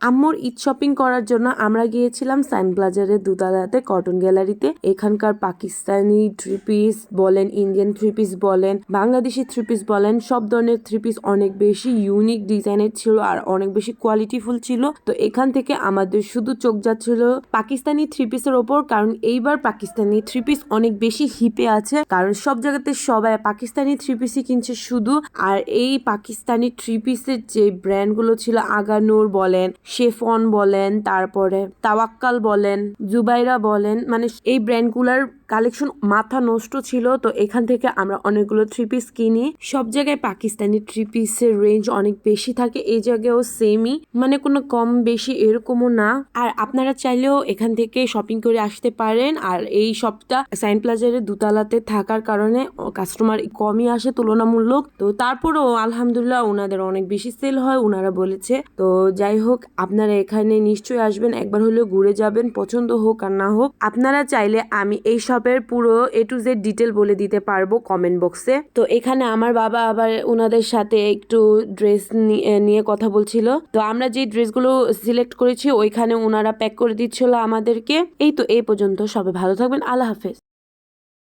আম্মুর ঈদ শপিং করার জন্য আমরা গিয়েছিলাম সাইন প্লাজারের দোতলাতে কটন গ্যালারিতে। এখানকার পাকিস্তানি থ্রি পিস বলেন, ইন্ডিয়ান থ্রি পিস বলেন, বাংলাদেশি থ্রি পিস বলেন, সব ধরনের থ্রি পিস অনেক বেশি ইউনিক ডিজাইনের ছিল আর অনেক বেশি কোয়ালিটিফুল ছিল। তো এখান থেকে আমাদের শুধু চোখ যাচ্ছিল পাকিস্তানি থ্রি পিসের ওপর, কারণ এইবার পাকিস্তানি থ্রি পিস অনেক বেশি হিপে আছে, কারণ সব জায়গাতে সবাই পাকিস্তানি থ্রি পিসই কিনছে শুধু। আর এই পাকিস্তানি থ্রি পিসের যে ব্র্যান্ডগুলো ছিল, আগানুর বলেন, শেফন বলেন, তারপরে তাওয়াক্কাল বলেন, জুবাইরা বলেন, মানে এই ব্র্যান্ডগুলোর কালেকশন মাথা নষ্ট ছিল। তো এখান থেকে আমরা অনেকগুলো থ্রি পিস কিনি। সব জায়গায় পাকিস্তানি থ্রি পিসের রেঞ্জ অনেক বেশি থাকে, এই জায়গায়ও সেমই, মানে কোনো কম বেশি এরকমও না। আর আপনারা চাইলেও এখান থেকে শপিং করে আসতে পারেন। আর এই শপটা সাইন প্লাজারের দোতলাতে থাকার কারণে কাস্টমার কমই আসে তুলনামূলক। তো তারপরেও আলহামদুলিল্লাহ ওনাদের অনেক বেশি সেল হয়, ওনারা বলেছে। তো যাই হোক, আপনারা এখানে নিশ্চয়ই আসবেন, একবার হলেও ঘুরে যাবেন, পছন্দ হোক আর না হোক। আপনারা চাইলে আমি এই শপের পুরো A to Z ডিটেল বলে দিতে পারবো কমেন্ট বক্সে। তো এখানে আমার বাবা আবার ওনাদের সাথে একটু ড্রেস নিয়ে কথা বলছিল। তো আমরা যে ড্রেসগুলো সিলেক্ট করেছি ওইখানে ওনারা প্যাক করে দিচ্ছিল আমাদেরকে। এই তো এই পর্যন্ত, সবাই ভালো থাকবেন, আল্লাহ হাফেজ।